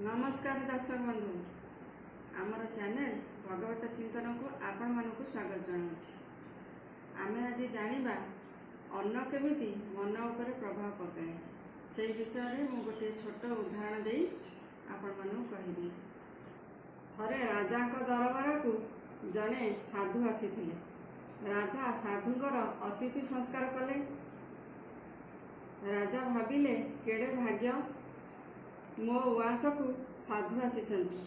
नमस्कार दर्शक बंधु, आमर चैनल भगवत चिंतन को आपण मानक स्वागत जनाऊँ। आमे आज जानिबा अन्न केमिति मन उपरे प्रभाव पकाए से विषय में मु गोटे छोट उदाहरण दे आपण मानक कहबी। थरे राजा दरबार को जड़े साधु आसीथिले। राजा साधुंकर अतिथि संस्कार कले। राजा भाविले केड़े भाग्य, मो उआस को साधु आसीचंती।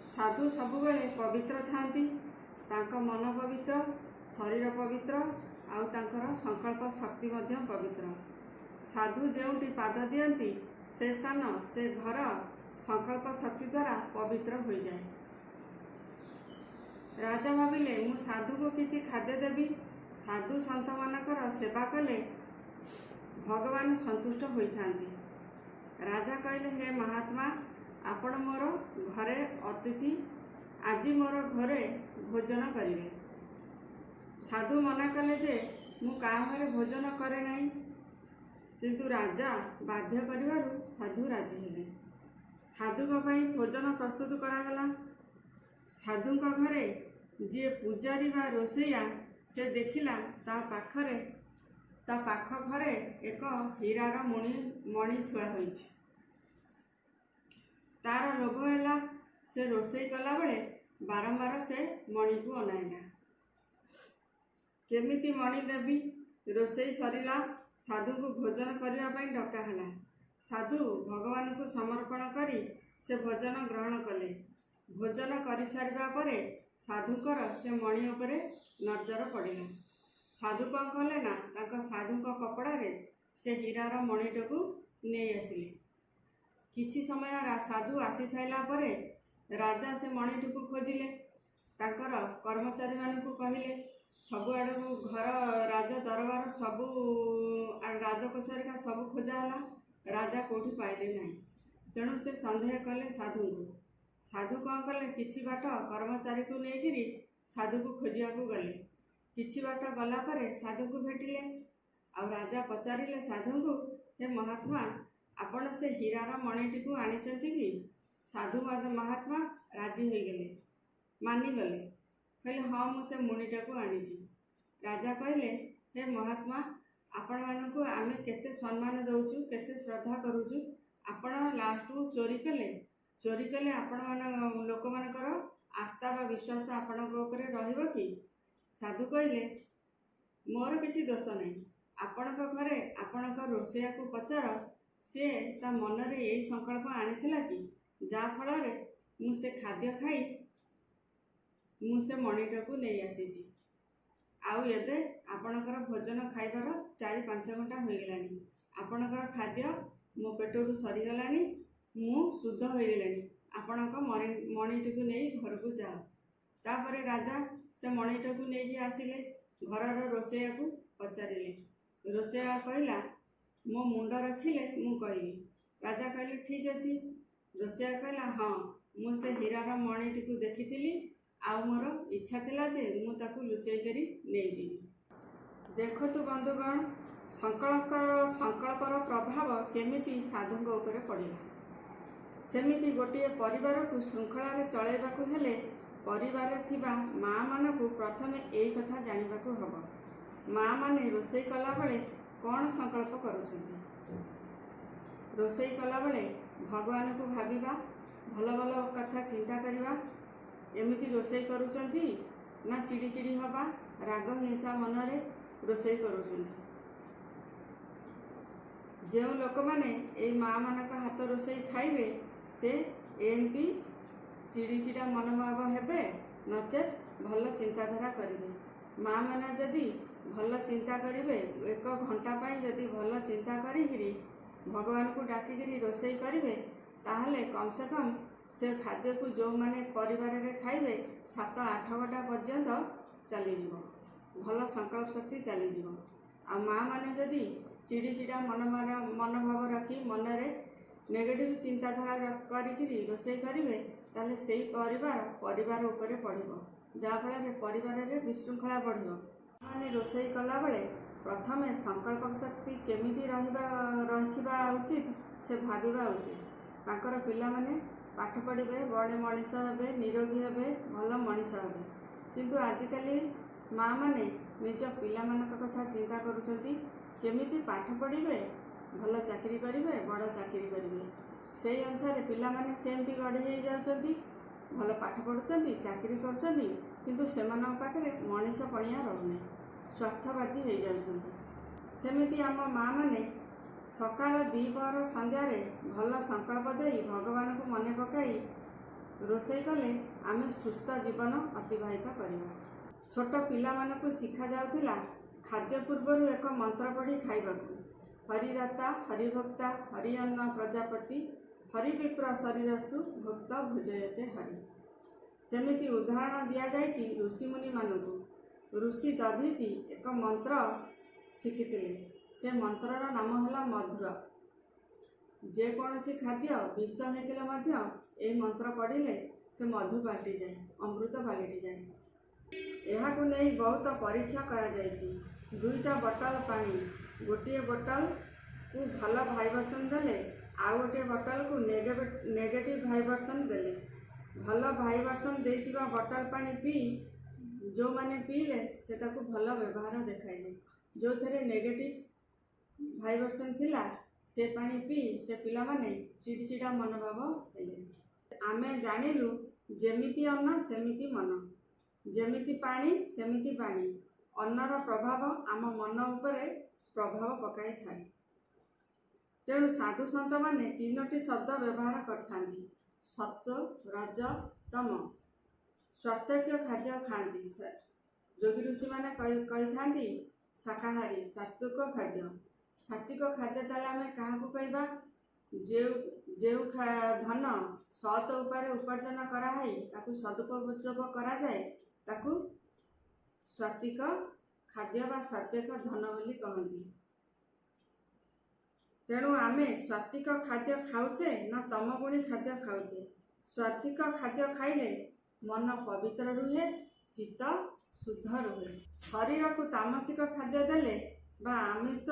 साधु सबुबेले पवित्र थांती, तांको मन पवित्र, शरीर पवित्र, आउ तांकर संकल्प शक्ति मध्य पवित्र। साधु जेउटी पाद दियंती से स्थान से घर संकल्प शक्ति द्वारा पवित्र हो जाए। राजा भाविले मु साधु को किछि खाद्य देवी। साधु संत मानकर सेवा कले भगवान संतुष्ट होइथांती। राजा कहले, हे महात्मा, आपण मोर घरे अतिथि, आज मोर घरे भोजन करिवे। साधु मना कले जे मु का घरे भोजन करे नहीं, किंतु राजा बाध्य करिवारु साधु राजी हेले। साधु पई भोजन प्रस्तुत करागला। साधु घरे जी पूजारी बा रोसैया से देखिला ता पाख घरे एक हीरार मणि थुआ होइछि। तार लोभ हैला। से रोसई कला बेले बारंबार से मणि को अनाइला। केमिति मणि देवी? रोसई सरिला। साधु को भोजन करने पर डका है। साधु भगवान को समर्पण करी से भोजन ग्रहण कले। भोजन कर सारिबा परे साधुकर से मणि उपरे नजर पड़िला। साधु कौन कले ना, तांको साधु कपड़ारे से हीरार मणिटू नहीं आसिले। किछि समय साधु आसी साइला परे राजा से मणिटू खोजिले। तांकर कर्मचारी मानकु कहिले। सबु आड़ू घर राजा दरबार सबु राजकोषरिका सबु खोजाला। राजा कोठी पाइले नहीं। तेणु से संदेह कले साधु को। साधु कौन कले, किछि बाट कर्मचारी को लेकिरी साधु को खोजिया को गले। किछि बाट गला परे साधु को भेटिले। आ राजा पचारिले साधु को, हे महात्मा, आपण से हीरार मणिटी को आनिचंती कि? साधु महात्मा राजी हो गले, मानिगले। कहले, हाँ, मु से मणिटा को आनीची। राजा कहले, हे महात्मा, आपण मानकु आमे केते सम्मान दउचु, केते श्रद्धा करूचु। आपण लास्ट को चोरी कले आपण मान लोक मानकर आस्था बा विश्वास आपण ऊपर रहिबो कि? साधु कहले, मोर किछि दोष नहीं। आपणक घरे आपणक रोसैया को पचार, सी ता मनरे यही संकल्प आनीथिला कि जा फल मु से खाद्य खाई मु से मणिटा को नहीं आसीची। आउ एबे आपणकर भोजन खाइबार 4-5 घंटा हो गलानी। आपणकर खाद्य मो पेटरू सरीगलानी, मु शुद्ध हो गलानी। आपणक मणिटी को नहीं घर को जाओ। तापरे राजा से मणिटा को नहीं आसिले। घरर रोसैया को पचारिले। रोसैया कहला, मो मुंड रखिले मु कहबी। राजा कहले, ठीक अछि। रोसैया कहला, हाँ, मु से हीरार मणिटी को देखिथिली। आउ मोर इच्छा थिला जे मु ताकू लुचै करी नहीं जीवी। देखतु बंधुगण, संकल्पर प्रभाव केमिति साधुंग उपरे पड़िला। सेमिति गोटे परिवार को श्रृंखला रे चलैबाकू हेले परिवार थिबा माँ मानकू प्रथमे एई कथा जानिबाकू हबो। माँ माने रोसई कला बेले कौन संकल्प करुछंती? रोसई कला बेले भगवान को भाविबा, भल भल कथा चिंता करिबा। एमिति रोसई करुछंती ना चिड़ी चिड़ी हबा, राग हिंसा मनरे रोसई करुछंती? जो लोक माने ए माँ मानक हाथ रोसई खाइबे से एमती चिड़ीचिड़ा मनोभाव हेबे, नचेत भल चिंताधारा करिवे। माँ मैंने जदि भल चिंता करिवे, 1 घंटा पाई जदि भल चिंता करी भगवान को डाकिकी रोसई करिवे, ताहले कम से कम से खाद्य को जो माने परिवार रे खाइबे 7-8 घंटा पर्यंत चलीजिवो। भल संकल्प शक्ति चलीजिवो। आ माँ माने जदि चिड़ीचिड़ा मनोभाव रखी मनरे नेगेटिव चिंताधारा करी रोसई करिवे, ताले सेई परिवार उपरे पड़िबो। जाफल परिवार रे विशृंखला बढ़िबो। माने रोसई कला बेले प्रथमे संकल्प शक्ति केमिति रखिबा उचित से भाविबा उचित। तांकर पिला माने पाठ पढ़े बड़े मनीष हे निरोगी हे भल मनीष हे किंतु आजिकली माँ मैंने निज पिलामान कथा चिंता करुँच केमिति पाठ पढ़े भल चाकरी करेंगे बड़ चाकरी करेंगे से अनुसार पिलामाने सेमती गढ़ी हो जाती भल पाठ पढ़ुं चाकरी कर किंतु सेमान पाखे मनीष पणिया रोने स्वार्थवादी हो जाती सेमिति आम माँ मैंने सकाल द्विपहर संध्यारे भल संकल्प दे भगवान को मन पकाई रोषे कले आम सुस्थ जीवन अतिवाहित करवा। छोट पिला शिखा जाउथिला खाद्य पूर्व एक मंत्र पढ़ी खाइबा हरिदाता हरिभक्ता हरिअन्न प्रजापति हरिविप्र शरीरस्तु भक्त भुजयते हरि। सेमिति उदाहरण दि जाइछि ऋषिमुनि मानकु ऋषि दधीचि एक मंत्र शिखिथिले से मंत्रर नाम है मधुर। जेकोसी खाद्य विष होते ए मंत्र पढ़िले से मधु पालटि जाए अमृत पालटि जाए। यह नहीं बहुत परीक्षा करा जाइछि। 2टा बोतल पानी गोटे बोतल को भल भाइब्रेशन देले आ गोटे बोतल को नेगेटिव भाइब्रेशन देले भल भाइब्रेशन देइतिबा बोतल पानी पी जो माने पीले से ताको भल व्यवहार देखाइले जो थे नेगेटिव भाइब्रेशन थिला से पानी पी से पिला माने चिड़चिड़ा मनोभाव हेले। आमे जानिलु जेमिति अन्न सेमिति मन जेमिति पानी सेमिति पानी अन्नर प्रभाव आम मन उपरे प्रभाव पकाई थाए। तेणु साधु सन्त माने 3टी शब्द व्यवहार करथांती सत्व रज तम। स्वास्थ्य खाद्य खाती योगी ऋषि मैंने कही था शाकाहारी सात्विक खाद्य सात्विक खाद्य ताले आम क्या कहवा जो धन सत उपाय उपार्जन कराई ताकू सदुपयोग कराए ताकू सात्विक खाद्य बा सात्विक धन बोली कहती। तेणु आमे सात्विक खाद्य खाऊचे ना तमगुणी खाद्य खाऊचे। सात्विक खाद्य खाइले मन पवित्र रुहे चित्त शुद्ध रुहे। शरीर को तामसिक खाद्य देले बा आमिष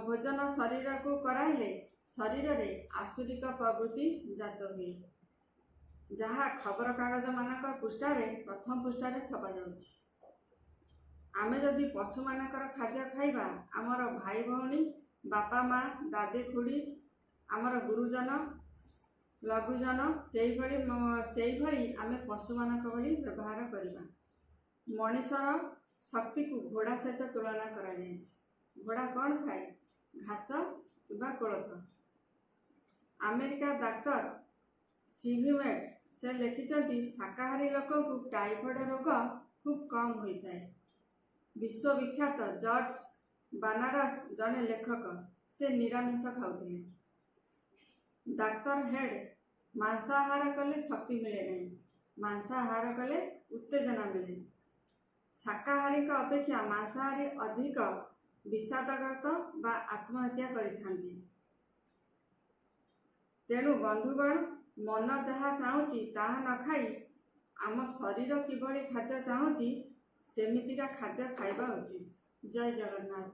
भोजन शरीर को कराइले शरीर रे आसुरिक प्रवृत्ति जात हुए जहाँ खबर कागज मानक पृष्ठारे प्रथम पृष्ठारे छपा जाउछि। आमे जदि पशु मानकर खाद्य खाइबा आमर भाई भौणी बापा माँ दादी खुड़ी आमर गुरुजन लघुजन से भली आमे पशु मानक भली व्यवहार करिबा। मनीषर शक्ति को घोड़ा सहित तुलना करा जाइछि। घोड़ा कौन खाए घास किबा कोलथ। अमेरिका डाक्तर सीवीमेट से लिखिं शाकाहारी लोक को टाइफॉइड रोग खूब कम होता है। विश्वविख्यात जॉर्ज बनारस जड़े लेखक से निरामिष खाऊले। डाक्तर हेड मांसाहार कले शक्ति मिले नहीं मांसाहार कले उत्तेजना मिले। शाकाहारी अपेक्षा मांसाहारी अधिक विषादग्रस्त बा आत्महत्या करिथांती। तेणु बंधुगण मन जहाँ चाहूँची ताहा न खाई आम शरीर किभली खाद्य चाहूँची सेमितिका खाद्य खाइबा उचित। जय जगन्नाथ।